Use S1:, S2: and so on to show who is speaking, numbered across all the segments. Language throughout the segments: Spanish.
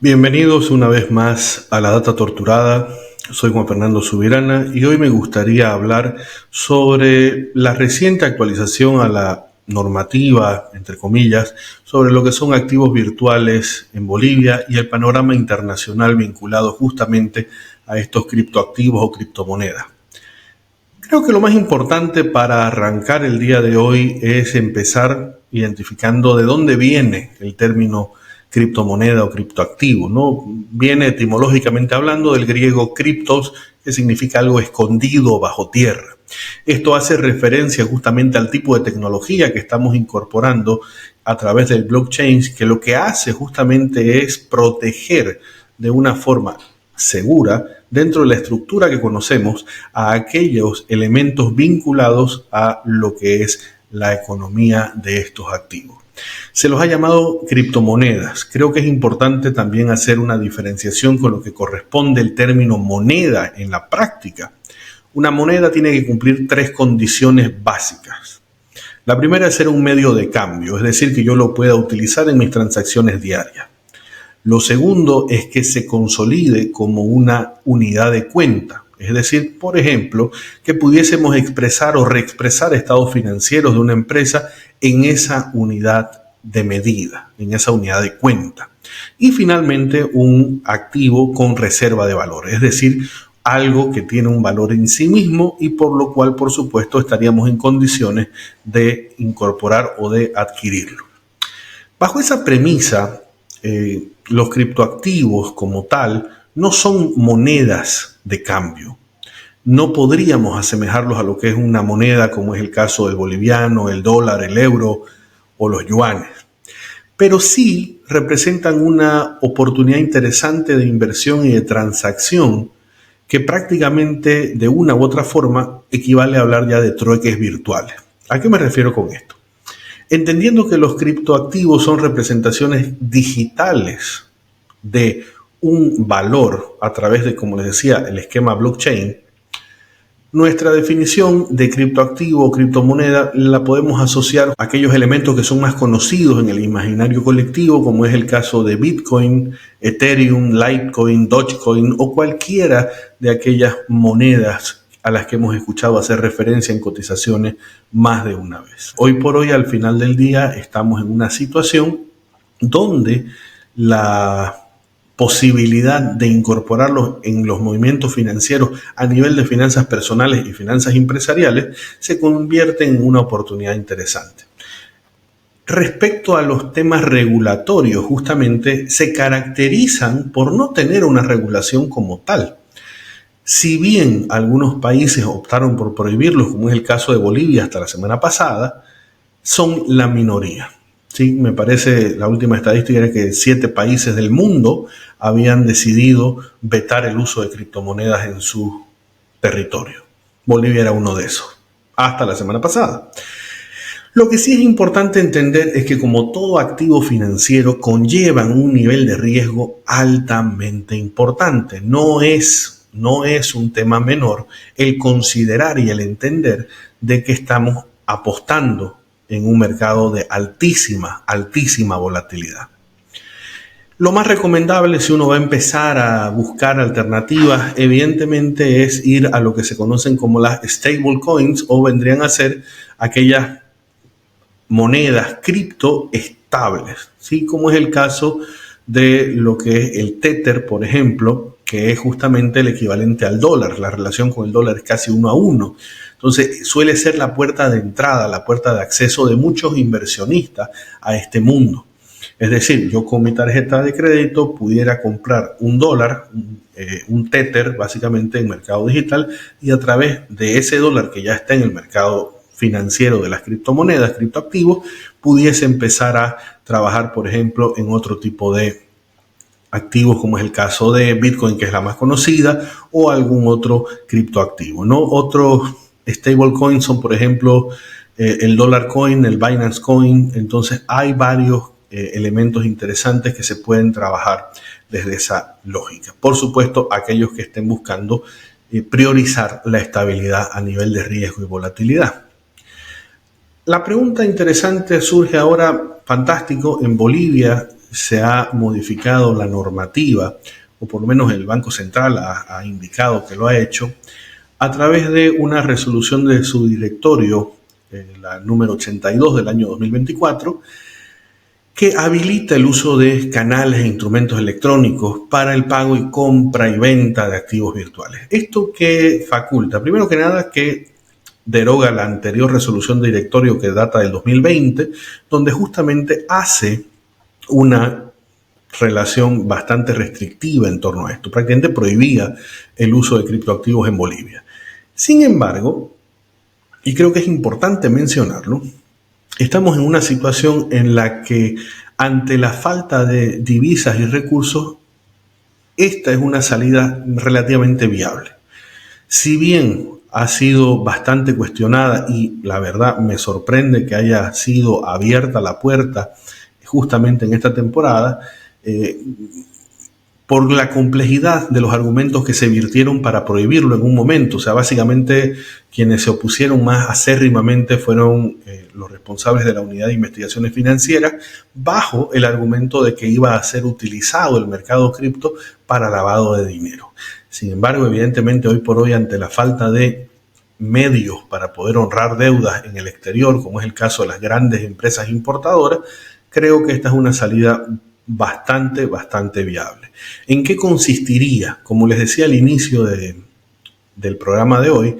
S1: Bienvenidos una vez más a La Data Torturada. Soy Juan Fernando Subirana y hoy me gustaría hablar sobre la reciente actualización a la normativa, entre comillas, sobre lo que son activos virtuales en Bolivia y el panorama internacional vinculado justamente a estos criptoactivos o criptomonedas. Creo que lo más importante para arrancar el día de hoy es empezar identificando de dónde viene el término criptomoneda o criptoactivo, ¿no? Viene etimológicamente hablando del griego criptos, que significa algo escondido bajo tierra. Esto hace referencia justamente al tipo de tecnología que estamos incorporando a través del blockchain, que lo que hace justamente es proteger de una forma segura dentro de la estructura que conocemos a aquellos elementos vinculados a lo que es la economía de estos activos. Se los ha llamado criptomonedas. Creo que es importante también hacer una diferenciación con lo que corresponde el término moneda en la práctica. Una moneda tiene que cumplir tres condiciones básicas. La primera es ser un medio de cambio, es decir, que yo lo pueda utilizar en mis transacciones diarias. Lo segundo es que se consolide como una unidad de cuenta. Es decir, por ejemplo, que pudiésemos expresar o reexpresar estados financieros de una empresa en esa unidad de medida, en esa unidad de cuenta. Y finalmente, un activo con reserva de valor, es decir, algo que tiene un valor en sí mismo y por lo cual, por supuesto, estaríamos en condiciones de incorporar o de adquirirlo. Bajo esa premisa, los criptoactivos como tal no son monedas de cambio. No podríamos asemejarlos a lo que es una moneda como es el caso del boliviano, el dólar, el euro o los yuanes. Pero sí representan una oportunidad interesante de inversión y de transacción que prácticamente de una u otra forma equivale a hablar ya de trueques virtuales. ¿A qué me refiero con esto? Entendiendo que los criptoactivos son representaciones digitales de un valor a través de, como les decía, el esquema blockchain, nuestra definición de criptoactivo o criptomoneda la podemos asociar a aquellos elementos que son más conocidos en el imaginario colectivo, como es el caso de Bitcoin, Ethereum, Litecoin, Dogecoin o cualquiera de aquellas monedas a las que hemos escuchado hacer referencia en cotizaciones más de una vez. Hoy por hoy, al final del día, estamos en una situación donde la posibilidad de incorporarlos en los movimientos financieros a nivel de finanzas personales y finanzas empresariales se convierte en una oportunidad interesante. Respecto a los temas regulatorios, justamente se caracterizan por no tener una regulación como tal. Si bien algunos países optaron por prohibirlos, como es el caso de Bolivia hasta la semana pasada, son la minoría. Sí, me parece, la última estadística era que 7 países del mundo habían decidido vetar el uso de criptomonedas en su territorio. Bolivia era uno de esos, hasta la semana pasada. Lo que sí es importante entender es que como todo activo financiero conllevan un nivel de riesgo altamente importante. No es un tema menor el considerar y el entender de que estamos apostando en un mercado de altísima volatilidad. Lo más recomendable si uno va a empezar a buscar alternativas, evidentemente es ir a lo que se conocen como las stablecoins o vendrían a ser aquellas monedas cripto estables, ¿sí? Como es el caso de lo que es el Tether, por ejemplo, que es justamente el equivalente al dólar. La relación con el dólar es casi 1 a 1. Entonces suele ser la puerta de entrada, la puerta de acceso de muchos inversionistas a este mundo. Es decir, yo con mi tarjeta de crédito pudiera comprar un dólar, un Tether básicamente en mercado digital, y a través de ese dólar que ya está en el mercado financiero de las criptomonedas, criptoactivos, pudiese empezar a trabajar, por ejemplo, en otro tipo de activos como es el caso de Bitcoin, que es la más conocida, o algún otro criptoactivo, ¿no? Otros stablecoins son, por ejemplo, el Dollar Coin, el Binance Coin. Entonces hay varios elementos interesantes que se pueden trabajar desde esa lógica. Por supuesto, aquellos que estén buscando priorizar la estabilidad a nivel de riesgo y volatilidad. La pregunta interesante surge ahora, fantástico, en Bolivia se ha modificado la normativa, o por lo menos el Banco Central ha indicado que lo ha hecho, a través de una resolución de su directorio, la número 82 del año 2024, que habilita el uso de canales e instrumentos electrónicos para el pago y compra y venta de activos virtuales. ¿Esto qué faculta? Primero que nada, que deroga la anterior resolución de directorio que data del 2020, donde justamente hace una relación bastante restrictiva en torno a esto. Prácticamente prohibía el uso de criptoactivos en Bolivia. Sin embargo, y creo que es importante mencionarlo, estamos en una situación en la que, ante la falta de divisas y recursos, esta es una salida relativamente viable. Si bien ha sido bastante cuestionada y la verdad me sorprende que haya sido abierta la puerta justamente en esta temporada, por la complejidad de los argumentos que se virtieron para prohibirlo en un momento. O sea, básicamente quienes se opusieron más acérrimamente fueron los responsables de la Unidad de Investigaciones Financieras, bajo el argumento de que iba a ser utilizado el mercado cripto para lavado de dinero. Sin embargo, evidentemente hoy por hoy, ante la falta de medios para poder honrar deudas en el exterior, como es el caso de las grandes empresas importadoras, creo que esta es una salida bastante viable. ¿En qué consistiría? Como les decía al inicio del programa de hoy,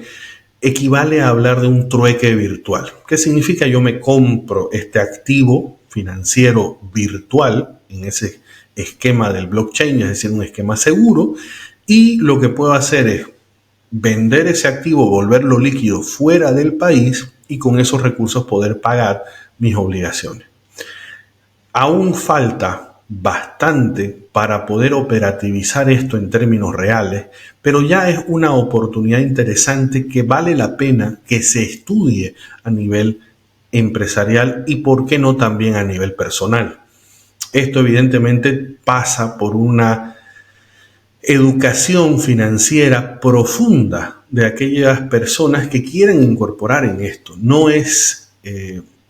S1: equivale a hablar de un trueque virtual. ¿Qué significa? Yo me compro este activo financiero virtual en ese esquema del blockchain, es decir, un esquema seguro, y lo que puedo hacer es vender ese activo, volverlo líquido fuera del país y con esos recursos poder pagar mis obligaciones. Aún falta bastante para poder operativizar esto en términos reales, pero ya es una oportunidad interesante que vale la pena que se estudie a nivel empresarial y, por qué no, también a nivel personal. Esto evidentemente pasa por una educación financiera profunda de aquellas personas que quieren incorporar en esto. No es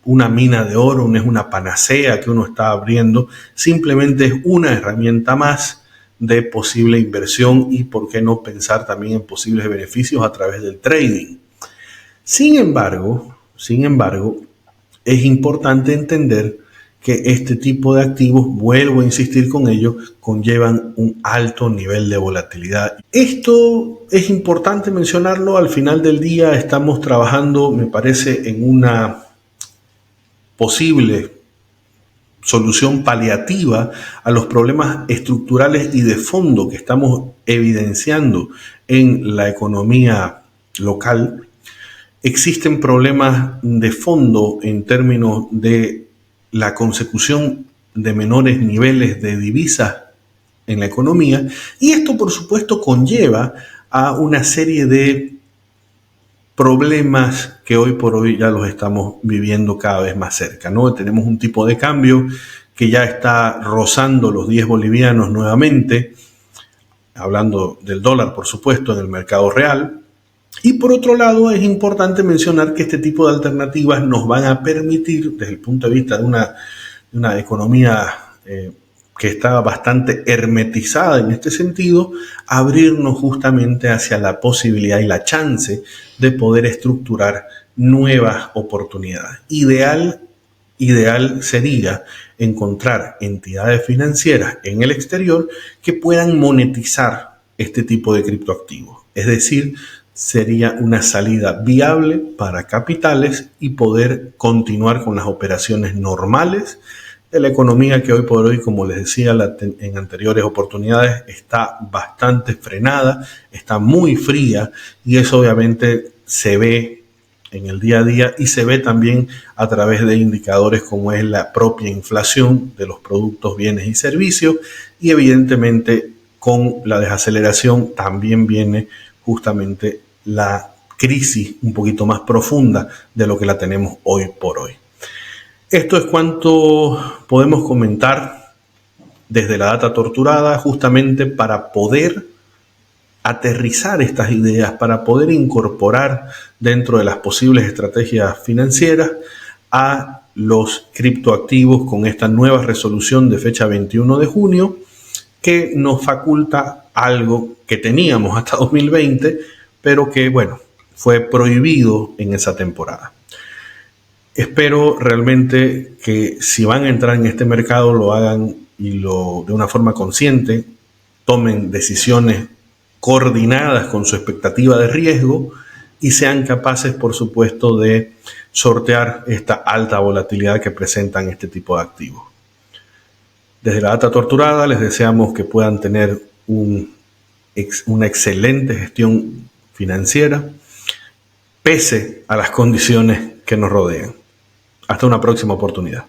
S1: una mina de oro, no es una panacea que uno está abriendo, simplemente es una herramienta más de posible inversión y, por qué no, pensar también en posibles beneficios a través del trading. Sin embargo, es importante entender que este tipo de activos, vuelvo a insistir con ello, conllevan un alto nivel de volatilidad. Esto es importante mencionarlo. Al final del día estamos trabajando, me parece, en una posible solución paliativa a los problemas estructurales y de fondo que estamos evidenciando en la economía local. Existen problemas de fondo en términos de la consecución de menores niveles de divisas en la economía, y esto, por supuesto, conlleva a una serie de problemas que hoy por hoy ya los estamos viviendo cada vez más cerca, ¿no? Tenemos un tipo de cambio que ya está rozando los 10 bolivianos nuevamente, hablando del dólar, por supuesto, en el mercado real. Y por otro lado, es importante mencionar que este tipo de alternativas nos van a permitir, desde el punto de vista de una economía que está bastante hermetizada en este sentido, abrirnos justamente hacia la posibilidad y la chance de poder estructurar nuevas oportunidades. Ideal sería encontrar entidades financieras en el exterior que puedan monetizar este tipo de criptoactivos. Es decir, sería una salida viable para capitales y poder continuar con las operaciones normales de la economía que hoy por hoy, como les decía en anteriores oportunidades, está bastante frenada, está muy fría, y eso obviamente se ve en el día a día y se ve también a través de indicadores como es la propia inflación de los productos, bienes y servicios, y evidentemente con la desaceleración también viene justamente la crisis un poquito más profunda de lo que la tenemos hoy por hoy. Esto es cuanto podemos comentar desde la data torturada, justamente para poder aterrizar estas ideas, para poder incorporar dentro de las posibles estrategias financieras a los criptoactivos con esta nueva resolución de fecha 21 de junio que nos faculta algo que teníamos hasta 2020, pero que, bueno, fue prohibido en esa temporada. Espero realmente que si van a entrar en este mercado lo hagan de una forma consciente, tomen decisiones coordinadas con su expectativa de riesgo y sean capaces, por supuesto, de sortear esta alta volatilidad que presentan este tipo de activos. Desde la Data Torturada les deseamos que puedan tener una excelente gestión financiera pese a las condiciones que nos rodean. Hasta una próxima oportunidad.